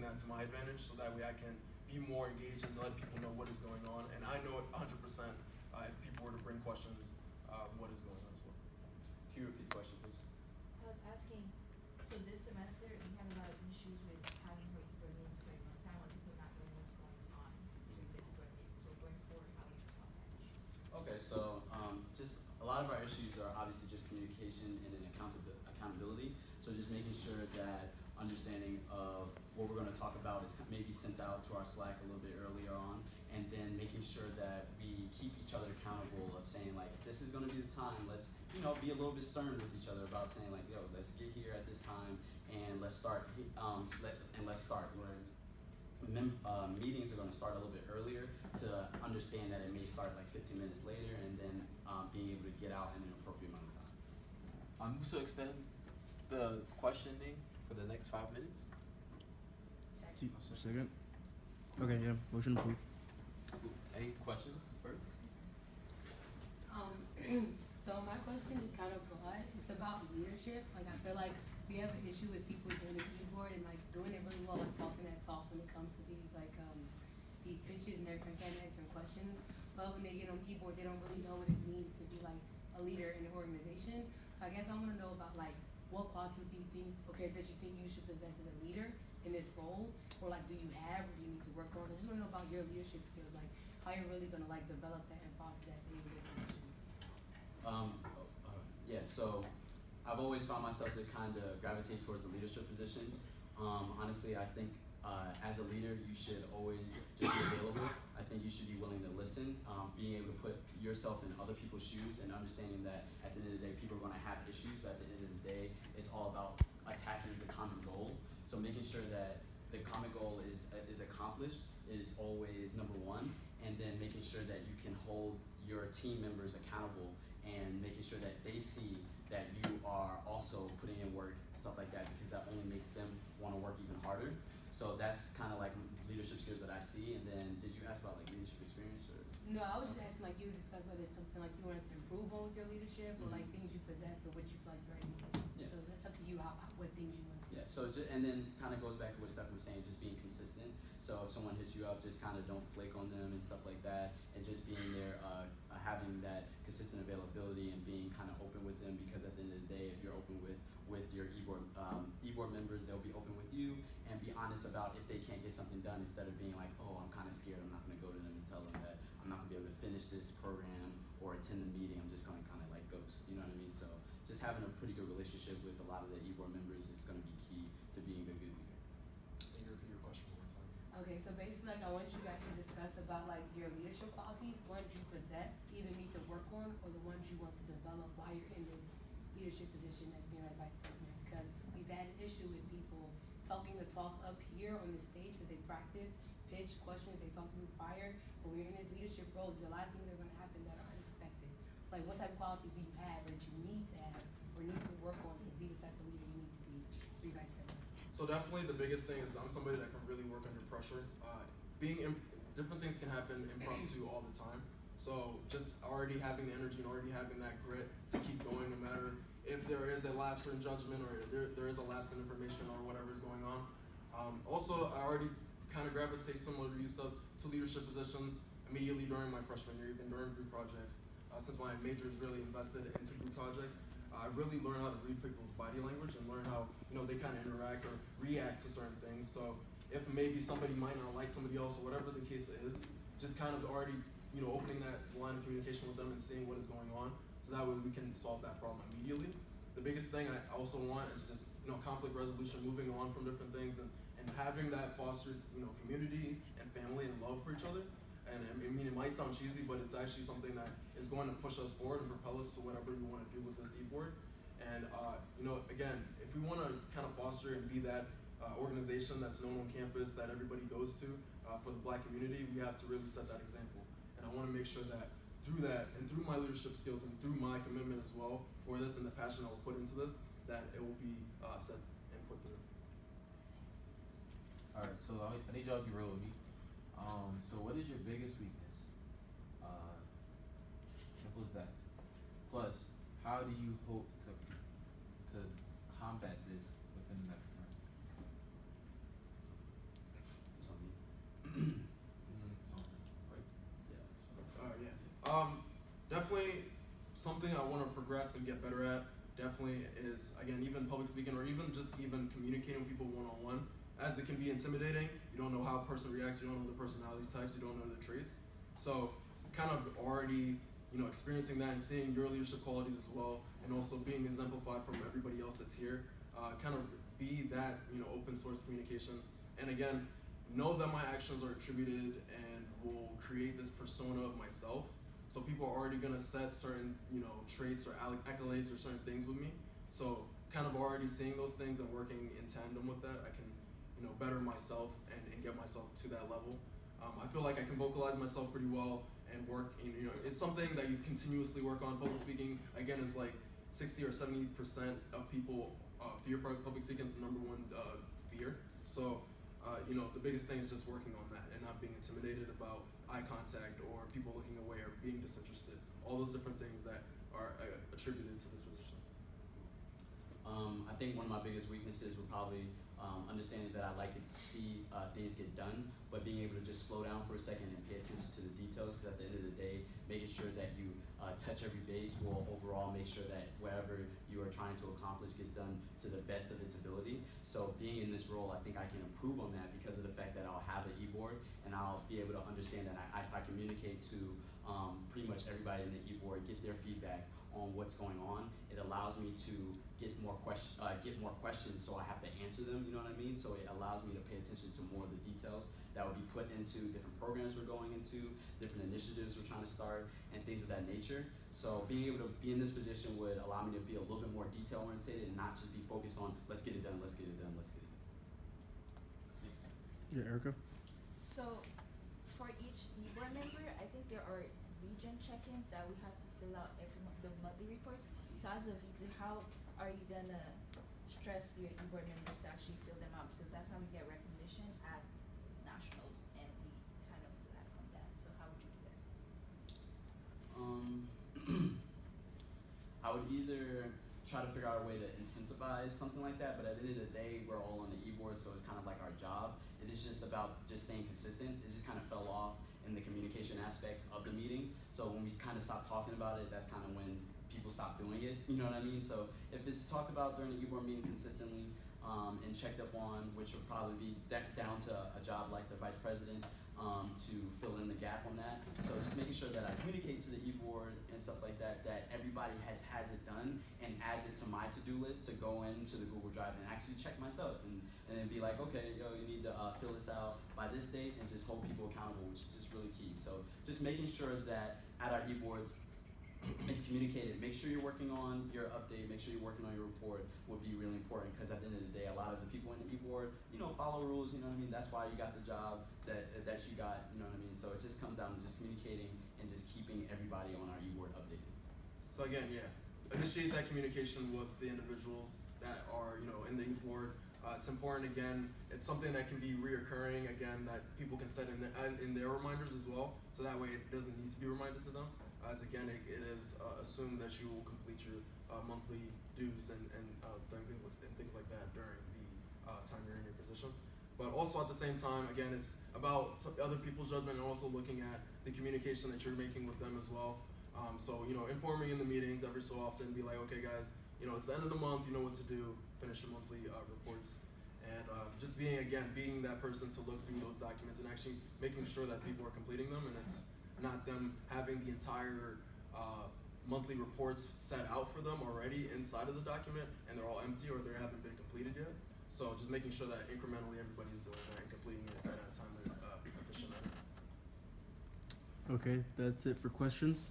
that to my advantage, so that way I can be more engaged and let people know what is going on. And I know it 100% if people were to bring questions, what is going on as well. Can you repeat the question, please? I was asking, so this semester you have a lot of issues with having your Ebor meetings during lunchtime when people are not knowing what's going on during the Ebor meeting. So going forward, how would you solve that issue? Okay, so just a lot of our issues are obviously just communication and then accountability. So just making sure that understanding of what we're going to talk about is maybe sent out to our Slack a little bit earlier on, and then making sure that we keep each other accountable of saying like, this is going to be the time, let's be a little bit stern with each other about saying like, yo, let's get here at this time and let's start meetings are going to start a little bit earlier to understand that it may start like 15 minutes later, and then being able to get out in an appropriate amount of time. To extend the questioning for the next 5 minutes. Second. Okay, yeah, motion approved. Any questions first? So my question is kind of broad. It's about leadership. Like I feel like we have an issue with people joining Eboard and like doing it really well, like talking that talk when it comes to these these pitches and everything, kind of answering questions. But when they get on Eboard, they don't really know what it means to be like a leader in an organization. So I guess I want to know about like what qualities do you think, or characteristics you think you should possess as a leader in this role, or like do you have, or do you need to work on? I just want to know about your leadership skills, like how you're really going to like develop that and foster that in your business. Yeah, so I've always found myself to kind of gravitate towards the leadership positions. Honestly, I think as a leader, you should always just be available. I think you should be willing to listen, being able to put yourself in other people's shoes and understanding that at the end of the day, people are going to have issues, but at the end of the day, it's all about attacking the common goal. So making sure that the common goal is accomplished is always number one, and then making sure that you can hold your team members accountable and making sure that they see that you are also putting in work, stuff like that, because that only makes them want to work even harder. So that's kind of like leadership skills that I see. And then did you ask about like leadership experience or? No, I was just asking like you discuss whether it's something like you wanted to improve on with your leadership, or like things you possess or what you feel like very needed. Yeah. So that's up to you what things you want. Yeah, so and then kind of goes back to what Steph was saying, just being consistent. So if someone hits you up, just kind of don't flake on them and stuff like that, and just being there, having that consistent availability and being kind of open with them, because at the end of the day, if you're open with your e-board members, they'll be open with you, and be honest about if they can't get something done, instead of being like, oh, I'm kind of scared, I'm not going to go to them and tell them that I'm not going to be able to finish this program or attend the meeting, I'm just going to kind of like ghost, you know what I mean? So just having a pretty good relationship with a lot of the e-board members is going to be key to being a good leader. Can you repeat your question one more time? Okay, so basically, like I want you guys to discuss about like your leadership qualities, ones you possess, either need to work on, or the ones you want to develop while you're in this leadership position as being like vice president. Because we've had an issue with people talking the talk up here on the stage because they practice, pitch questions, they talk to me prior. But when you're in this leadership role, there's a lot of things that are going to happen that are unexpected. It's like, what type of qualities do you have that you need to have or need to work on to be the type of leader you need to be vice president? So definitely the biggest thing is I'm somebody that can really work under pressure. Different things can happen impromptu all the time. So just already having the energy and already having that grit to keep going no matter if there is a lapse in judgment or there is a lapse in information or whatever is going on. Also, I already kind of gravitate similar to leadership positions immediately during my freshman year, even during group projects. Since my major is really invested into group projects, I really learn how to read people's body language and learn how they kind of interact or react to certain things. So if maybe somebody might not like somebody else or whatever the case is, just kind of already opening that line of communication with them and seeing what is going on, so that way we can solve that problem immediately. The biggest thing I also want is just conflict resolution, moving on from different things, and having that fostered community and family and love for each other. And I mean, it might sound cheesy, but it's actually something that is going to push us forward and propel us to whatever we want to do with this e-board. And again, if we want to kind of foster and be that organization that's known on campus that everybody goes to for the Black community, we have to really set that example. And I want to make sure that through that and through my leadership skills and through my commitment as well for this and the passion I will put into this, that it will be set and put through. All right, so I need y'all to be real with me. So what is your biggest weakness? Simple as that. Plus, how do you hope to combat this within the next term? something I want to progress and get better at definitely is, again, even public speaking or even just even communicating with people one-on-one, as it can be intimidating. You don't know how a person reacts, you don't know the personality types, you don't know the traits. So kind of already, experiencing that and seeing your leadership qualities as well, and also being exemplified from everybody else that's here, kind of be that, open source communication. And again, know that my actions are attributed and will create this persona of myself. So people are already gonna set certain, traits or accolades or certain things with me. So kind of already seeing those things and working in tandem with that, I can, better myself and get myself to that level. I feel like I can vocalize myself pretty well and work in, it's something that you continuously work on. Public speaking, again, is like 60 or 70% of people fear public speaking is the number one fear. So, the biggest thing is just working on that and not being intimidated about eye contact or people looking away or being disinterested. All those different things that are attributed to this position. I think one of my biggest weaknesses would probably understanding that I like to see things get done, but being able to just slow down for a second and pay attention to the details, because at the end of the day, making sure that you touch every base will overall make sure that whatever you are trying to accomplish gets done to the best of its ability. So being in this role, I think I can improve on that because of the fact that I'll have an e-board and I'll be able to understand that if I communicate to pretty much everybody in the e-board, get their feedback on what's going on, it allows me to get more questions, so I have to answer them, you know what I mean? So it allows me to pay attention to more of the details that will be put into different programs we're going into, different initiatives we're trying to start, and things of that nature. So being able to be in this position would allow me to be a little bit more detail oriented and not just be focused on let's get it done, let's get it done, let's get it done. Yeah, Erica? So, for each e-board member, I think there are region check-ins that we have to fill out every month, the monthly reports. So as a VP, how are you gonna stress to your e-board members to actually fill them out? Because that's how we get recognition at nationals, and we kind of lack on that. So how would you do that? I would either try to figure out a way to incentivize something like that, but at the end of the day, we're all on the e-board, so it's kind of like our job. It is just about just staying consistent. It just kind of fell off in the communication aspect of the meeting. So when we kind of stopped talking about it, that's kind of when people stop doing it, you know what I mean? So if it's talked about during the e-board meeting consistently and checked up on, which would probably be down to a job like the vice president to fill in the gap on that. So just making sure that I communicate to the e-board and stuff like that, that everybody has it done and adds it to my to-do list to go into the Google Drive and actually check myself and then be like, okay, yo, you need to fill this out by this date and just hold people accountable, which is just really key. So just making sure that at our e-boards, it's communicated. Make sure you're working on your update, make sure you're working on your report would be really important, because at the end of the day, a lot of the people in the e-board, follow rules, you know what I mean? That's why you got the job that you got, you know what I mean? So it just comes down to just communicating and just keeping everybody on our e-board updated. So again, initiate that communication with the individuals that are, in the e-board. It's important, again, it's something that can be reoccurring, again, that people can set in their reminders as well, so that way it doesn't need to be reminded to them. As again, it is assumed that you will complete your monthly dues and things like that during the time you're in your position. But also at the same time, again, it's about other people's judgment and also looking at the communication that you're making with them as well. So informing in the meetings every so often, be like, okay, guys, it's the end of the month, you know what to do, finish your monthly reports, and just being that person to look through those documents and actually making sure that people are completing them, and it's not them having the entire monthly reports set out for them already inside of the document and they're all empty or they haven't been completed yet. So just making sure that incrementally everybody's doing that and completing it at a timely, efficient manner. Okay, that's it for questions.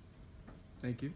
Thank you.